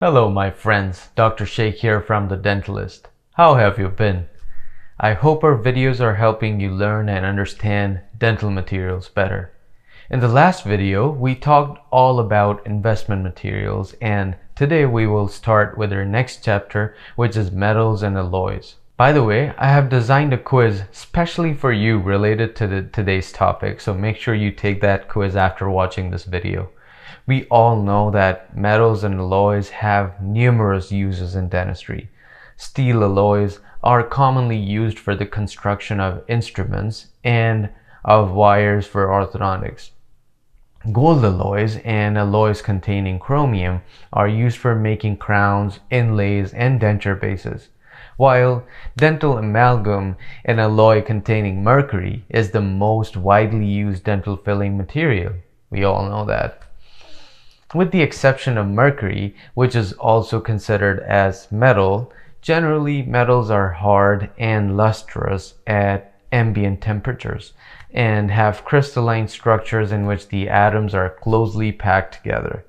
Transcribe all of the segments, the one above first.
Hello my friends, Dr. Shaikh here from The Dentalist. How have you been? I hope our videos are helping you learn and understand dental materials better. In the last video, we talked all about investment materials, and today we will start with our next chapter, which is metals and alloys. By the way, I have designed a quiz specially for you related to today's topic, so make sure you take that quiz after watching this video. We all know that metals and alloys have numerous uses in dentistry. Steel alloys are commonly used for the construction of instruments and of wires for orthodontics. Gold alloys and alloys containing chromium are used for making crowns, inlays, and denture bases, while dental amalgam, an alloy containing mercury, is the most widely used dental filling material. We all know that. With the exception of mercury, which is also considered as metal, generally metals are hard and lustrous at ambient temperatures and have crystalline structures in which the atoms are closely packed together.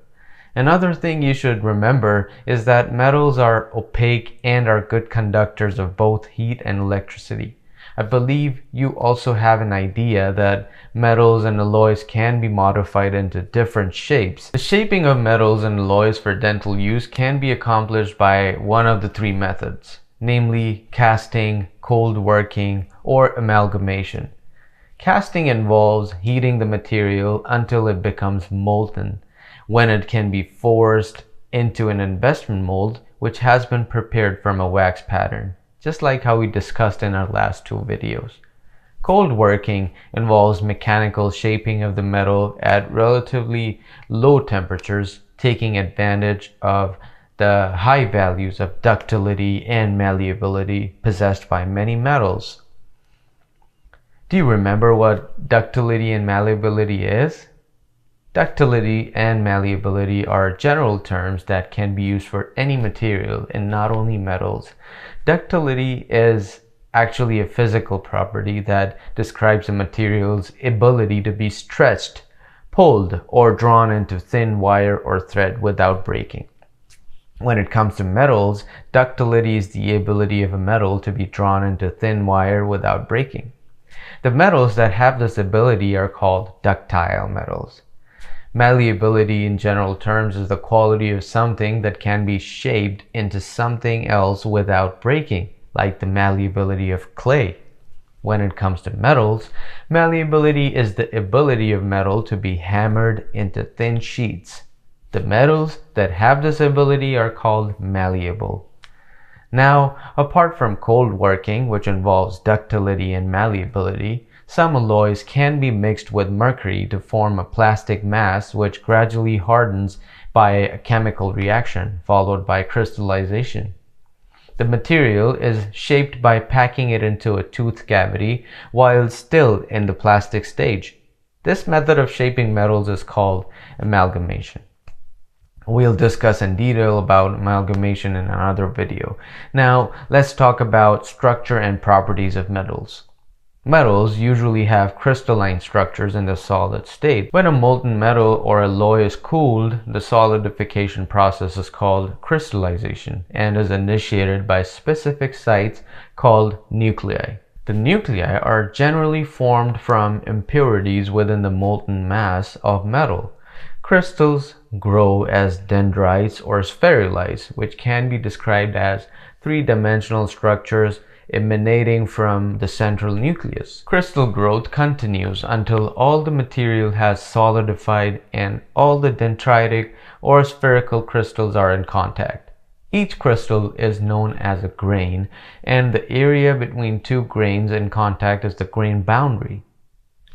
Another thing you should remember is that metals are opaque and are good conductors of both heat and electricity. I believe you also have an idea that metals and alloys can be modified into different shapes. The shaping of metals and alloys for dental use can be accomplished by one of the three methods, namely casting, cold working, or amalgamation. Casting involves heating the material until it becomes molten, when it can be forced into an investment mold which has been prepared from a wax pattern, just like how we discussed in our last two videos. Cold working involves mechanical shaping of the metal at relatively low temperatures, taking advantage of the high values of ductility and malleability possessed by many metals. Do you remember what ductility and malleability is? Ductility and malleability are general terms that can be used for any material and not only metals. Ductility is actually a physical property that describes a material's ability to be stretched, pulled, or drawn into thin wire or thread without breaking. When it comes to metals, ductility is the ability of a metal to be drawn into thin wire without breaking. The metals that have this ability are called ductile metals. Malleability in general terms is the quality of something that can be shaped into something else without breaking, like the malleability of clay. When it comes to metals, malleability is the ability of metal to be hammered into thin sheets. The metals that have this ability are called malleable. Now, apart from cold working, which involves ductility and malleability, some alloys can be mixed with mercury to form a plastic mass which gradually hardens by a chemical reaction, followed by crystallization. The material is shaped by packing it into a tooth cavity while still in the plastic stage. This method of shaping metals is called amalgamation. We'll discuss in detail about amalgamation in another video. Now, let's talk about structure and properties of metals. Metals usually have crystalline structures in the solid state. When a molten metal or alloy is cooled, the solidification process is called crystallization and is initiated by specific sites called nuclei. The nuclei are generally formed from impurities within the molten mass of metal. Crystals grow as dendrites or spherulites, which can be described as three-dimensional structures emanating from the central nucleus. Crystal growth continues until all the material has solidified and all the dendritic or spherical crystals are in contact. Each crystal is known as a grain, and the area between two grains in contact is the grain boundary.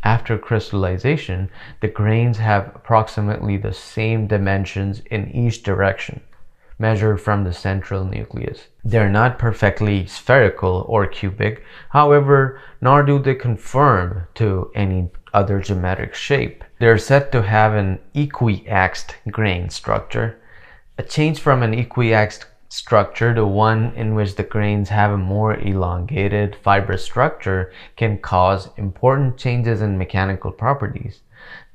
After crystallization, the grains have approximately the same dimensions in each direction, measured from the central nucleus. They're not perfectly spherical or cubic, however, nor do they conform to any other geometric shape. They're said to have an equiaxed grain structure. A change from an equiaxed structure to one in which the grains have a more elongated fibrous structure can cause important changes in mechanical properties.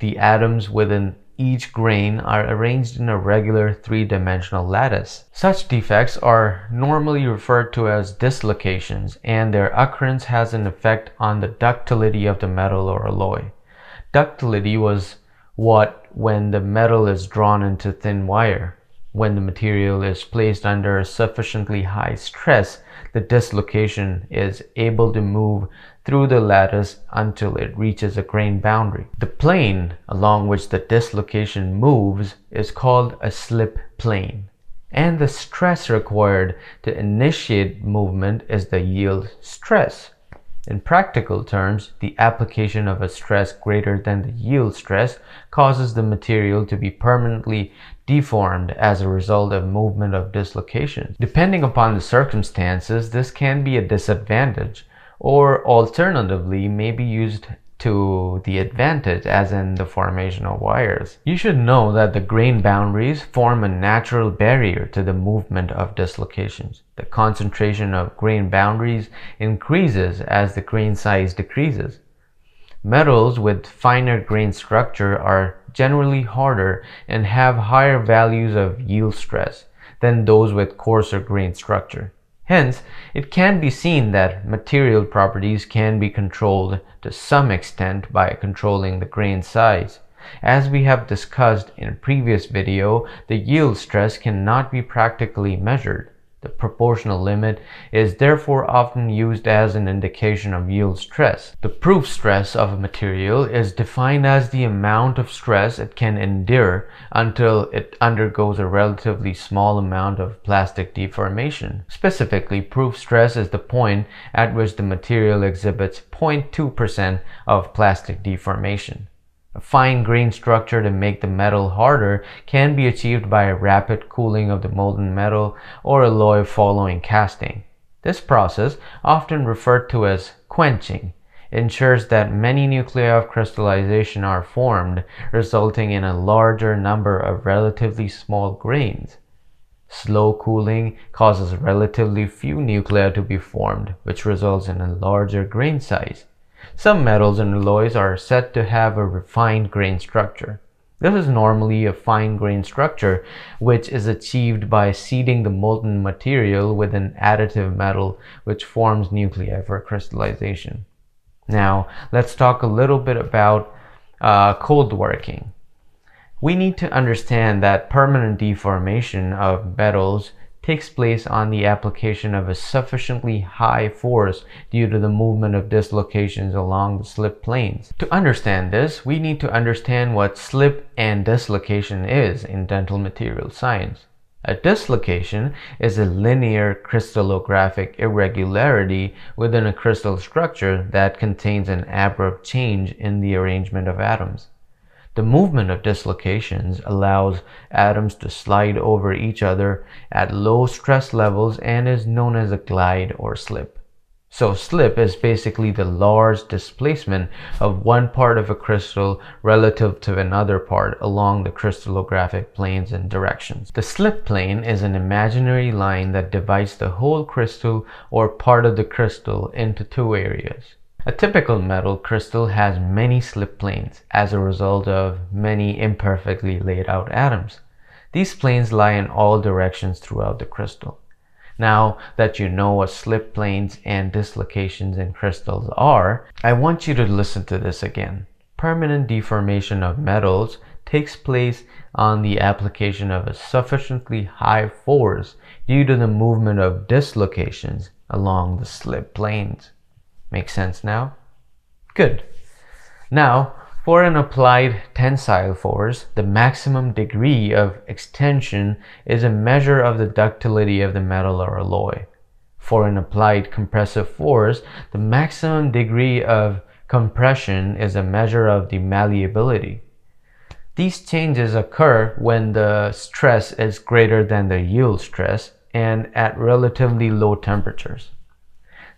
The atoms within each grain are arranged in a regular three-dimensional lattice. Such defects are normally referred to as dislocations, and their occurrence has an effect on the ductility of the metal or alloy. Ductility was when the metal is drawn into thin wire. When the material is placed under a sufficiently high stress, the dislocation is able to move through the lattice until it reaches a grain boundary. The plane along which the dislocation moves is called a slip plane, and the stress required to initiate movement is the yield stress. In practical terms, the application of a stress greater than the yield stress causes the material to be permanently deformed as a result of movement of dislocation. Depending upon the circumstances, this can be a disadvantage, or alternatively may be used to the advantage, as in the formation of wires. You should know that the grain boundaries form a natural barrier to the movement of dislocations. The concentration of grain boundaries increases as the grain size decreases. Metals with finer grain structure are generally harder and have higher values of yield stress than those with coarser grain structure. Hence, it can be seen that material properties can be controlled to some extent by controlling the grain size. As we have discussed in a previous video, the yield stress cannot be practically measured. The proportional limit is therefore often used as an indication of yield stress. The proof stress of a material is defined as the amount of stress it can endure until it undergoes a relatively small amount of plastic deformation. Specifically, proof stress is the point at which the material exhibits 0.2% of plastic deformation. A fine grain structure to make the metal harder can be achieved by a rapid cooling of the molten metal or alloy following casting. This process, often referred to as quenching, ensures that many nuclei of crystallization are formed, resulting in a larger number of relatively small grains. Slow cooling causes relatively few nuclei to be formed, which results in a larger grain size. Some metals and alloys are said to have a refined grain structure. This is normally a fine grain structure which is achieved by seeding the molten material with an additive metal which forms nuclei for crystallization. Now, let's talk a little bit about cold working. We need to understand that permanent deformation of metals takes place on the application of a sufficiently high force due to the movement of dislocations along the slip planes. To understand this, we need to understand what slip and dislocation is in dental material science. A dislocation is a linear crystallographic irregularity within a crystal structure that contains an abrupt change in the arrangement of atoms. The movement of dislocations allows atoms to slide over each other at low stress levels and is known as a glide or slip. So slip is basically the large displacement of one part of a crystal relative to another part along the crystallographic planes and directions. The slip plane is an imaginary line that divides the whole crystal or part of the crystal into two areas. A typical metal crystal has many slip planes as a result of many imperfectly laid out atoms. These planes lie in all directions throughout the crystal. Now that you know what slip planes and dislocations in crystals are, I want you to listen to this again. Permanent deformation of metals takes place on the application of a sufficiently high force due to the movement of dislocations along the slip planes. Make sense now? Good. Now, for an applied tensile force, the maximum degree of extension is a measure of the ductility of the metal or alloy. For an applied compressive force, the maximum degree of compression is a measure of the malleability. These changes occur when the stress is greater than the yield stress and at relatively low temperatures.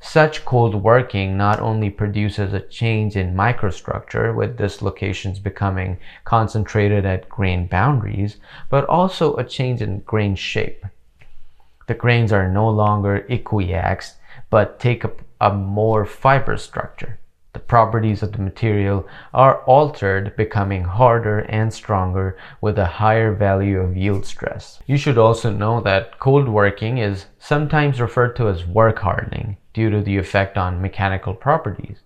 Such cold working not only produces a change in microstructure with dislocations becoming concentrated at grain boundaries, but also a change in grain shape. The grains are no longer equiaxed, but take up a more fibrous structure. The properties of the material are altered, becoming harder and stronger with a higher value of yield stress. You should also know that cold working is sometimes referred to as work hardening due to the effect on mechanical properties.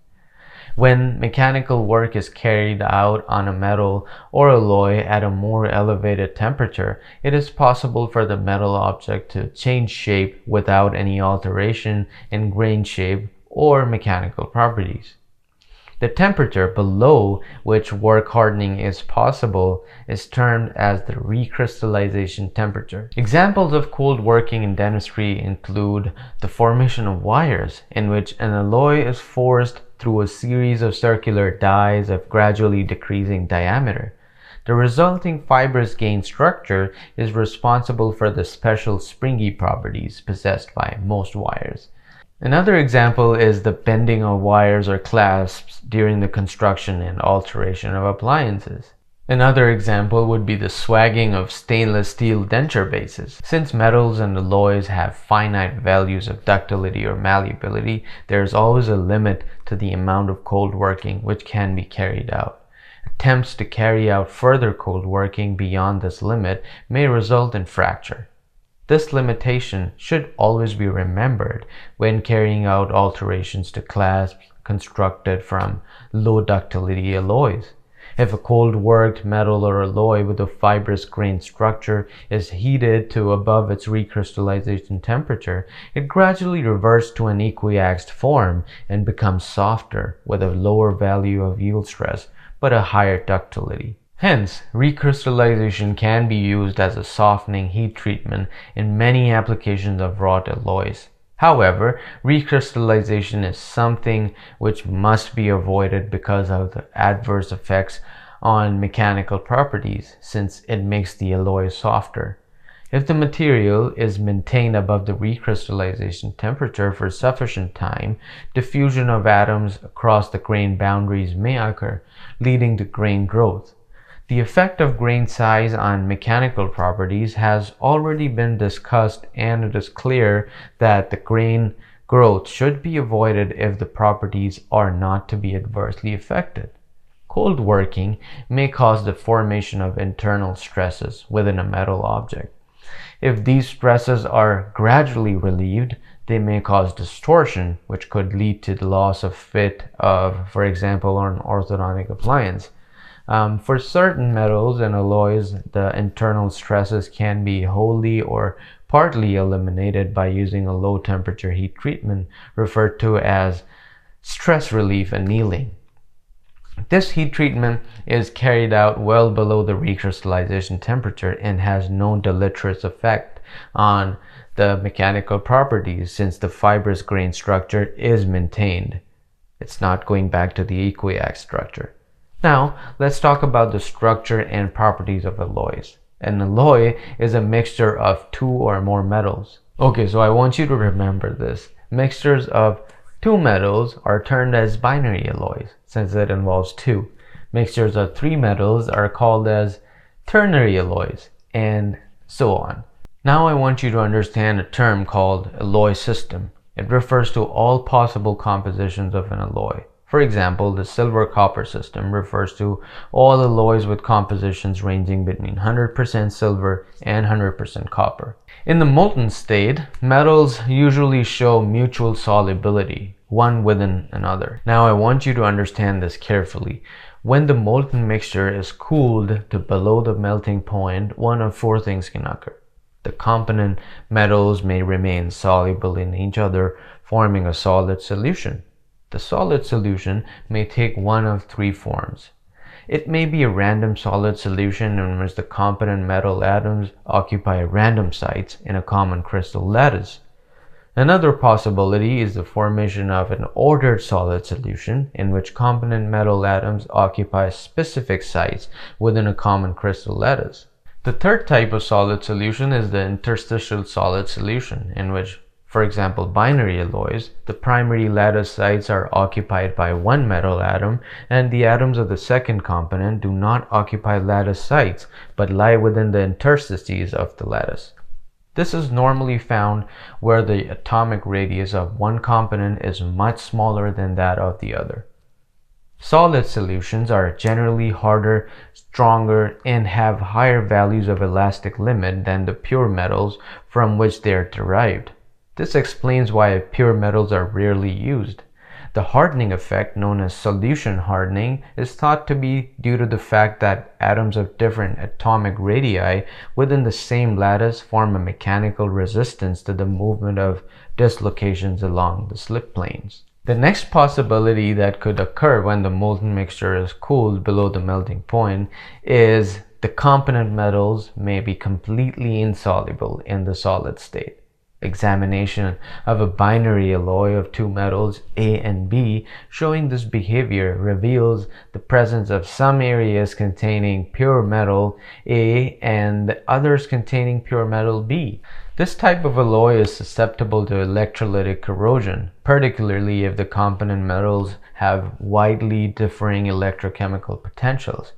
When mechanical work is carried out on a metal or alloy at a more elevated temperature, it is possible for the metal object to change shape without any alteration in grain shape or mechanical properties. The temperature below which work hardening is possible is termed as the recrystallization temperature. Examples of cold working in dentistry include the formation of wires, in which an alloy is forced through a series of circular dies of gradually decreasing diameter. The resulting fibrous grain structure is responsible for the special springy properties possessed by most wires. Another example is the bending of wires or clasps during the construction and alteration of appliances. Another example would be the swagging of stainless steel denture bases. Since metals and alloys have finite values of ductility or malleability, there is always a limit to the amount of cold working which can be carried out. Attempts to carry out further cold working beyond this limit may result in fracture. This limitation should always be remembered when carrying out alterations to clasps constructed from low ductility alloys. If a cold worked metal or alloy with a fibrous grain structure is heated to above its recrystallization temperature, it gradually reverts to an equiaxed form and becomes softer with a lower value of yield stress but a higher ductility. Hence, recrystallization can be used as a softening heat treatment in many applications of wrought alloys. However, recrystallization is something which must be avoided because of the adverse effects on mechanical properties, since it makes the alloy softer. If the material is maintained above the recrystallization temperature for sufficient time, diffusion of atoms across the grain boundaries may occur, leading to grain growth. The effect of grain size on mechanical properties has already been discussed, and it is clear that the grain growth should be avoided if the properties are not to be adversely affected. Cold working may cause the formation of internal stresses within a metal object. If these stresses are gradually relieved, they may cause distortion, which could lead to the loss of fit of, for example, an orthodontic appliance. For certain metals and alloys, the internal stresses can be wholly or partly eliminated by using a low temperature heat treatment referred to as stress relief annealing. This heat treatment is carried out well below the recrystallization temperature and has no deleterious effect on the mechanical properties since the fibrous grain structure is maintained. It's not going back to the equiax structure. Now, let's talk about the structure and properties of alloys. An alloy is a mixture of two or more metals. Okay, so I want you to remember this. Mixtures of two metals are termed as binary alloys, since it involves two. Mixtures of three metals are called as ternary alloys, and so on. Now I want you to understand a term called alloy system. It refers to all possible compositions of an alloy. For example, the silver-copper system refers to all alloys with compositions ranging between 100% silver and 100% copper. In the molten state, metals usually show mutual solubility, one within another. Now I want you to understand this carefully. When the molten mixture is cooled to below the melting point, one of four things can occur. The component metals may remain soluble in each other, forming a solid solution. The solid solution may take one of three forms. It may be a random solid solution in which the component metal atoms occupy random sites in a common crystal lattice. Another possibility is the formation of an ordered solid solution in which component metal atoms occupy specific sites within a common crystal lattice. The third type of solid solution is the interstitial solid solution, in which, for example, binary alloys, the primary lattice sites are occupied by one metal atom, and the atoms of the second component do not occupy lattice sites, but lie within the interstices of the lattice. This is normally found where the atomic radius of one component is much smaller than that of the other. Solid solutions are generally harder, stronger, and have higher values of elastic limit than the pure metals from which they are derived. This explains why pure metals are rarely used. The hardening effect, known as solution hardening, is thought to be due to the fact that atoms of different atomic radii within the same lattice form a mechanical resistance to the movement of dislocations along the slip planes. The next possibility that could occur when the molten mixture is cooled below the melting point is the component metals may be completely insoluble in the solid state. Examination of a binary alloy of two metals A and B showing this behavior reveals the presence of some areas containing pure metal A and others containing pure metal B. This type of alloy is susceptible to electrolytic corrosion, particularly if the component metals have widely differing electrochemical potentials.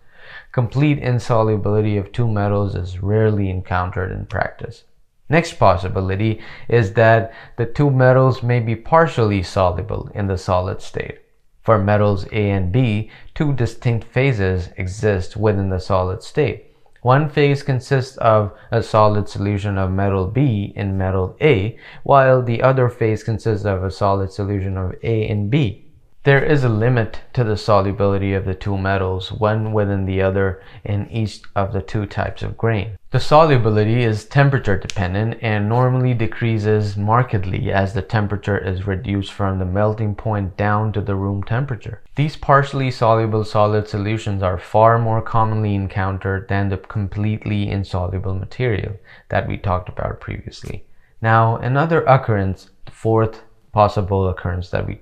Complete insolubility of two metals is rarely encountered in practice. Next possibility is that the two metals may be partially soluble in the solid state. For metals A and B, two distinct phases exist within the solid state. One phase consists of a solid solution of metal B in metal A, while the other phase consists of a solid solution of A and B. There is a limit to the solubility of the two metals, one within the other in each of the two types of grain. The solubility is temperature dependent and normally decreases markedly as the temperature is reduced from the melting point down to the room temperature. These partially soluble solid solutions are far more commonly encountered than the completely insoluble material that we talked about previously. Now, another occurrence, the fourth possible occurrence that we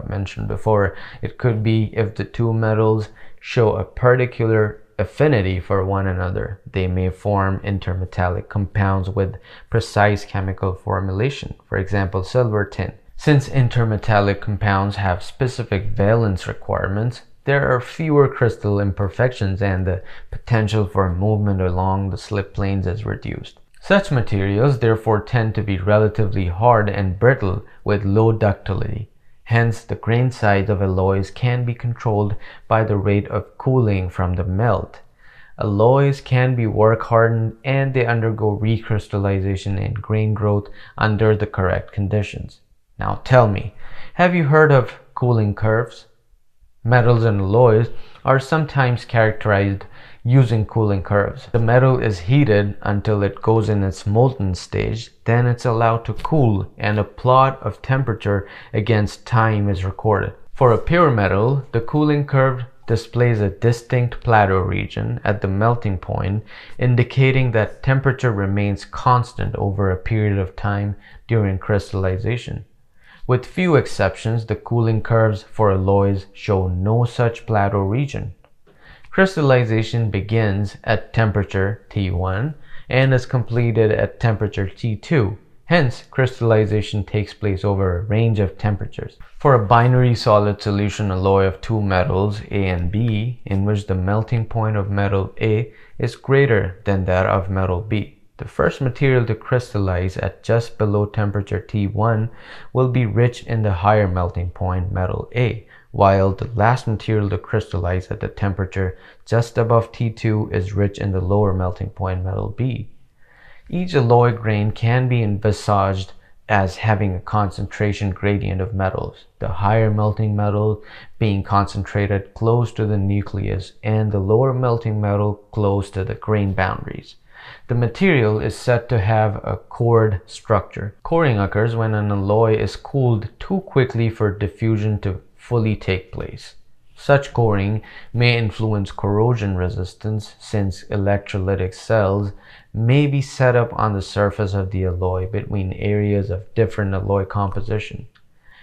mentioned before, it could be if the two metals show a particular affinity for one another. They may form intermetallic compounds with precise chemical formulation, for example silver tin. Since intermetallic compounds have specific valence requirements, there are fewer crystal imperfections and the potential for movement along the slip planes is reduced. Such materials therefore tend to be relatively hard and brittle with low ductility. Hence, the grain size of alloys can be controlled by the rate of cooling from the melt. Alloys can be work hardened and they undergo recrystallization and grain growth under the correct conditions. Now tell me, have you heard of cooling curves? Metals and alloys are sometimes characterized using cooling curves. The metal is heated until it goes in its molten stage, then it's allowed to cool and a plot of temperature against time is recorded. For a pure metal, the cooling curve displays a distinct plateau region at the melting point, indicating that temperature remains constant over a period of time during crystallization. With few exceptions, the cooling curves for alloys show no such plateau region. Crystallization begins at temperature T1 and is completed at temperature T2. Hence, crystallization takes place over a range of temperatures. For a binary solid solution alloy of two metals A and B, in which the melting point of metal A is greater than that of metal B, the first material to crystallize at just below temperature T1 will be rich in the higher melting point metal A, while the last material to crystallize at the temperature just above T2 is rich in the lower melting point metal B. Each alloy grain can be envisaged as having a concentration gradient of metals, the higher melting metal being concentrated close to the nucleus and the lower melting metal close to the grain boundaries. The material is said to have a cored structure. Coring occurs when an alloy is cooled too quickly for diffusion to fully take place. Such coring may influence corrosion resistance since electrolytic cells may be set up on the surface of the alloy between areas of different alloy composition.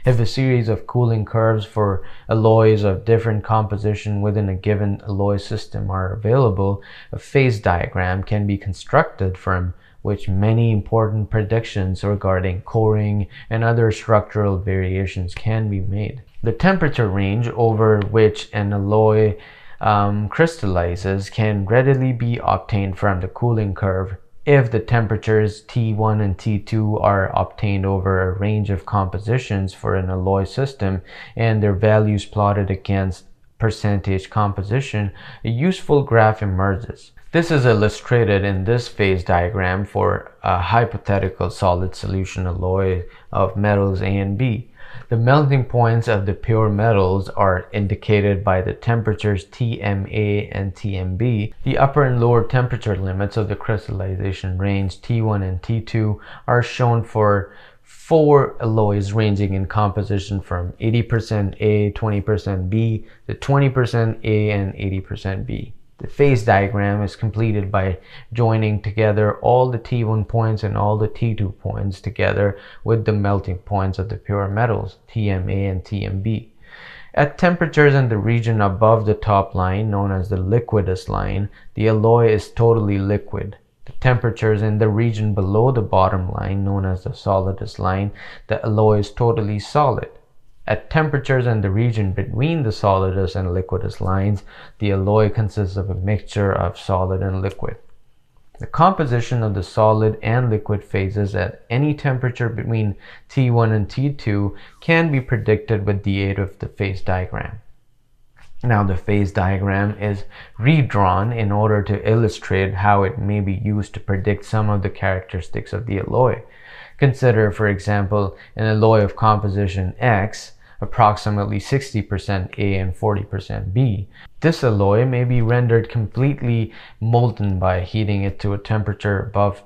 If a series of cooling curves for alloys of different composition within a given alloy system are available, a phase diagram can be constructed from which many important predictions regarding coring and other structural variations can be made. The temperature range over which an alloy crystallizes can readily be obtained from the cooling curve if the temperatures T1 and T2 are obtained over a range of compositions for an alloy system and their values plotted against percentage composition, a useful graph emerges. This is illustrated in this phase diagram for a hypothetical solid solution alloy of metals A and B. The melting points of the pure metals are indicated by the temperatures TMA and TMB. The upper and lower temperature limits of the crystallization range T1 and T2 are shown for 4 alloys ranging in composition from 80% A, 20% B to 20% A and 80% B. The phase diagram is completed by joining together all the T1 points and all the T2 points together with the melting points of the pure metals, TMA and TMB. At temperatures in the region above the top line, known as the liquidus line, the alloy is totally liquid. The temperatures in the region below the bottom line, known as the solidus line, the alloy is totally solid. At temperatures in the region between the solidus and liquidus lines, the alloy consists of a mixture of solid and liquid. The composition of the solid and liquid phases at any temperature between T1 and T2 can be predicted with the aid of the phase diagram. Now the phase diagram is redrawn in order to illustrate how it may be used to predict some of the characteristics of the alloy. Consider, for example, an alloy of composition X, approximately 60% A and 40% B. This alloy may be rendered completely molten by heating it to a temperature above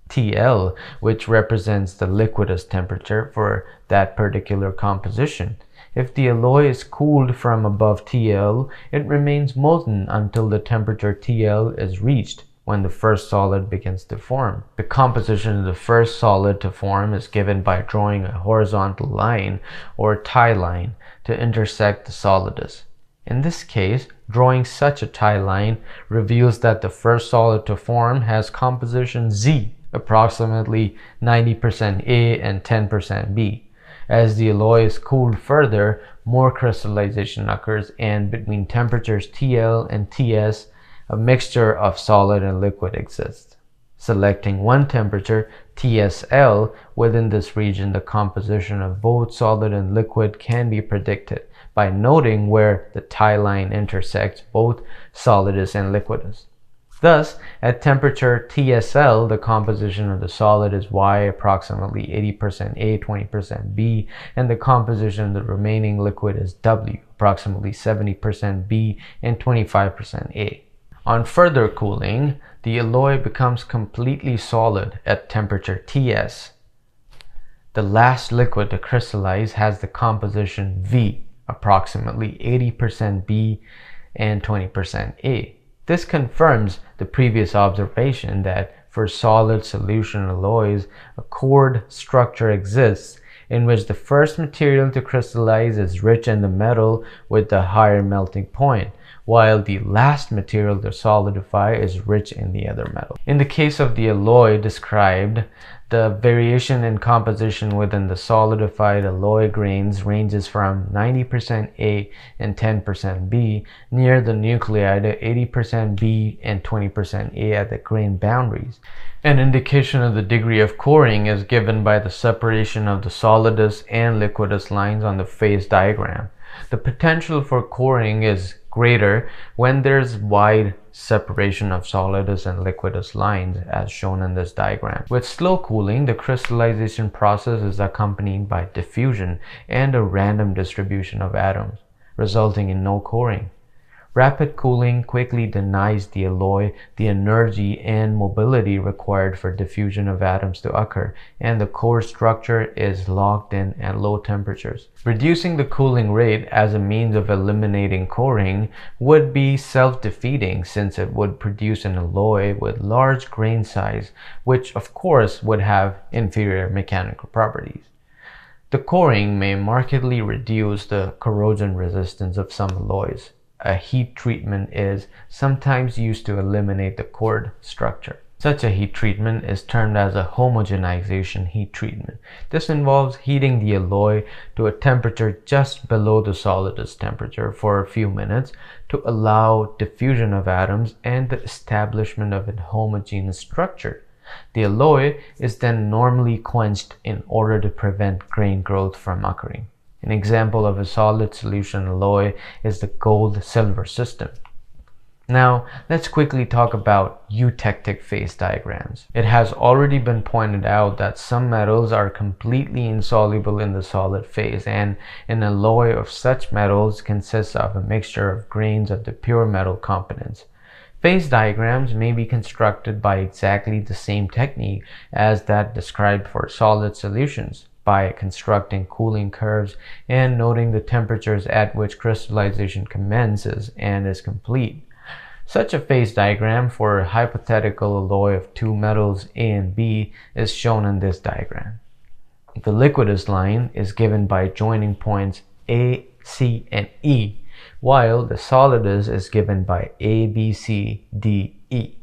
TL, which represents the liquidus temperature for that particular composition. If the alloy is cooled from above TL, it remains molten until the temperature TL is reached, when the first solid begins to form. The composition of the first solid to form is given by drawing a horizontal line or tie line to intersect the solidus. In this case, drawing such a tie line reveals that the first solid to form has composition Z, approximately 90% A and 10% B. As the alloy is cooled further, more crystallization occurs, and between temperatures TL and TS, a mixture of solid and liquid exists. Selecting one temperature, TSL, within this region, the composition of both solid and liquid can be predicted by noting where the tie line intersects both solidus and liquidus. Thus, at temperature TSL, the composition of the solid is Y, approximately 80% A, 20% B, and the composition of the remaining liquid is W, approximately 70% B and 25% A. On further cooling, the alloy becomes completely solid at temperature TS. The last liquid to crystallize has the composition V, approximately 80% B and 20% A. This confirms the previous observation that for solid solution alloys, a chord structure exists in which the first material to crystallize is rich in the metal with the higher melting point, while the last material to solidify is rich in the other metal. In the case of the alloy described, the variation in composition within the solidified alloy grains ranges from 90% A and 10% B near the nuclei to 80% B and 20% A at the grain boundaries. An indication of the degree of coring is given by the separation of the solidus and liquidus lines on the phase diagram. The potential for coring is greater when there's wide separation of solidus and liquidus lines, as shown in this diagram. With slow cooling, the crystallization process is accompanied by diffusion and a random distribution of atoms, resulting in no coring. Rapid cooling quickly denies the alloy the energy and mobility required for diffusion of atoms to occur, and the core structure is locked in at low temperatures. Reducing the cooling rate as a means of eliminating coring would be self-defeating, since it would produce an alloy with large grain size, which of course would have inferior mechanical properties. The coring may markedly reduce the corrosion resistance of some alloys. A heat treatment is sometimes used to eliminate the chord structure. Such a heat treatment is termed as a homogenization heat treatment. This involves heating the alloy to a temperature just below the solidus temperature for a few minutes to allow diffusion of atoms and the establishment of a homogeneous structure. The alloy is then normally quenched in order to prevent grain growth from occurring. An example of a solid solution alloy is the gold-silver system. Now, let's quickly talk about eutectic phase diagrams. It has already been pointed out that some metals are completely insoluble in the solid phase, and an alloy of such metals consists of a mixture of grains of the pure metal components. Phase diagrams may be constructed by exactly the same technique as that described for solid solutions, by constructing cooling curves and noting the temperatures at which crystallization commences and is complete. Such a phase diagram for a hypothetical alloy of two metals A and B is shown in this diagram. The liquidus line is given by joining points A, C, and E, while the solidus is given by A, B, C, D, E.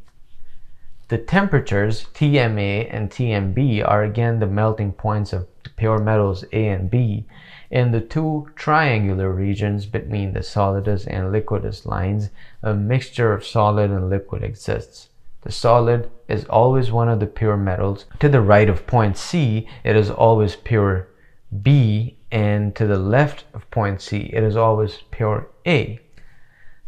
The temperatures TMA and TMB are again the melting points of the pure metals A and B. In the two triangular regions between the solidus and liquidus lines, a mixture of solid and liquid exists. The solid is always one of the pure metals. To the right of point C, it is always pure B, and to the left of point C, it is always pure A.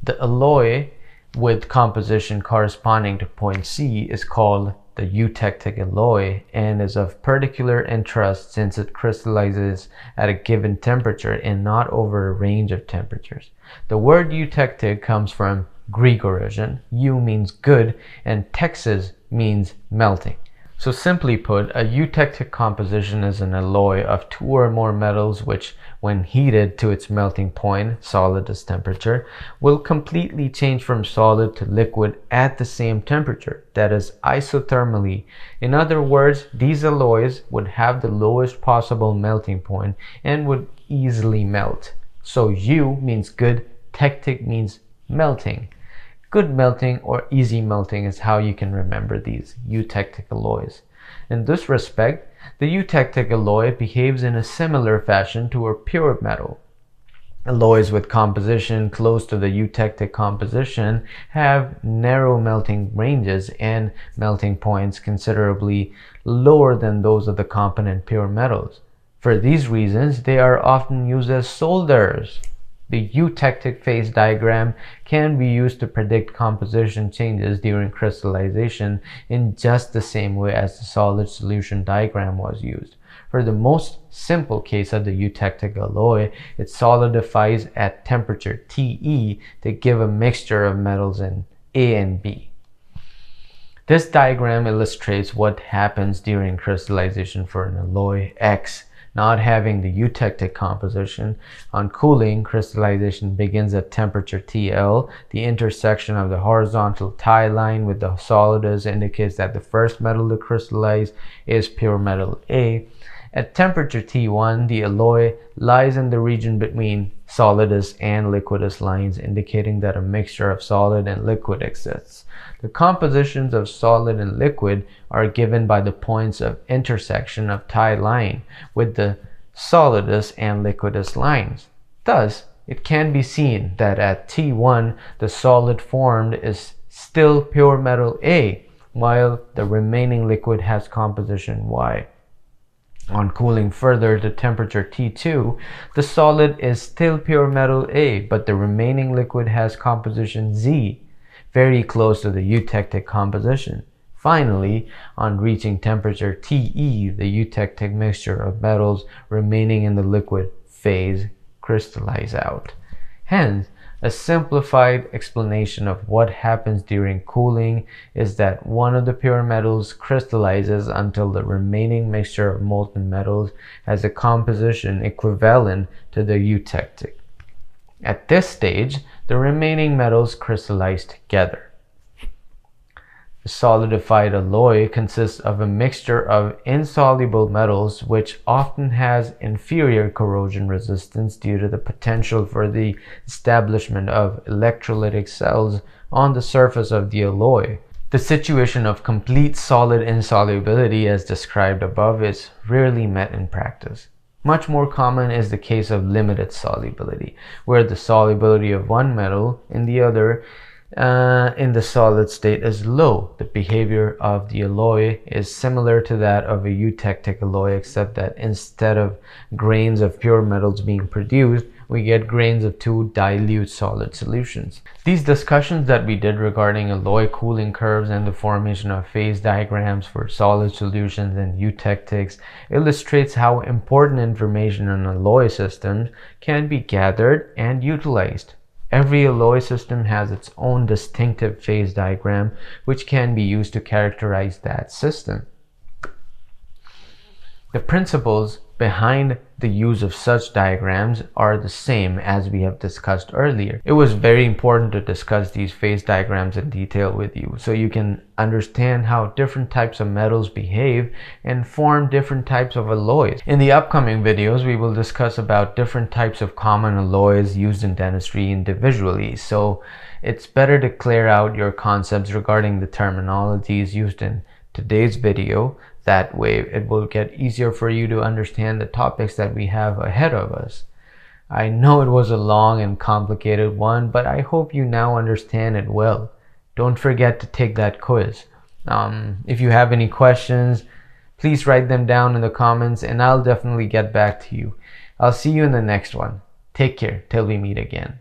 The alloy with composition corresponding to point C is called the eutectic alloy and is of particular interest since it crystallizes at a given temperature and not over a range of temperatures. The word eutectic comes from Greek origin. Eu means good and texas means melting. So simply put, a eutectic composition is an alloy of two or more metals which, when heated to its melting point, solidus temperature, will completely change from solid to liquid at the same temperature, that is, isothermally. In other words, these alloys would have the lowest possible melting point and would easily melt. So Eu means good, tectic means melting. Good melting or easy melting is how you can remember these eutectic alloys. In this respect, the eutectic alloy behaves in a similar fashion to a pure metal. Alloys with composition close to the eutectic composition have narrow melting ranges and melting points considerably lower than those of the component pure metals. For these reasons, they are often used as solders. The eutectic phase diagram can be used to predict composition changes during crystallization in just the same way as the solid solution diagram was used. For the most simple case of the eutectic alloy, it solidifies at temperature TE to give a mixture of metals in A and B. This diagram illustrates what happens during crystallization for an alloy X not having the eutectic composition. On cooling, crystallization begins at temperature TL. The intersection of the horizontal tie line with the solidus indicates that the first metal to crystallize is pure metal A. At temperature T1, the alloy lies in the region between solidus and liquidus lines, indicating that a mixture of solid and liquid exists. The compositions of solid and liquid are given by the points of intersection of tie line with the solidus and liquidus lines. Thus, it can be seen that at T1, the solid formed is still pure metal A, while the remaining liquid has composition Y. On cooling further to temperature T2, the solid is still pure metal A, but the remaining liquid has composition Z, very close to the eutectic composition. Finally, on reaching temperature TE, the eutectic mixture of metals remaining in the liquid phase crystallize out. Hence, a simplified explanation of what happens during cooling is that one of the pure metals crystallizes until the remaining mixture of molten metals has a composition equivalent to the eutectic. At this stage, the remaining metals crystallize together. The solidified alloy consists of a mixture of insoluble metals which often has inferior corrosion resistance due to the potential for the establishment of electrolytic cells on the surface of the alloy. The situation of complete solid insolubility as described above is rarely met in practice. Much more common is the case of limited solubility, where the solubility of one metal in the other in the solid state is low. The behavior of the alloy is similar to that of a eutectic alloy, except that instead of grains of pure metals being produced, we get grains of two dilute solid solutions. These discussions that we did regarding alloy cooling curves and the formation of phase diagrams for solid solutions and eutectics illustrates how important information on alloy systems can be gathered and utilized. Every alloy system has its own distinctive phase diagram, which can be used to characterize that system. The principles behind the use of such diagrams are the same as we have discussed earlier. It was very important to discuss these phase diagrams in detail with you so you can understand how different types of metals behave and form different types of alloys. In the upcoming videos, we will discuss about different types of common alloys used in dentistry individually, so it's better to clear out your concepts regarding the terminologies used in today's video. That way it will get easier for you to understand the topics that we have ahead of us. I know it was a long and complicated one, but I hope you now understand it well. Don't forget to take that quiz. If you have any questions, please write them down in the comments and I'll definitely get back to you. I'll see you in the next one. Take care till we meet again.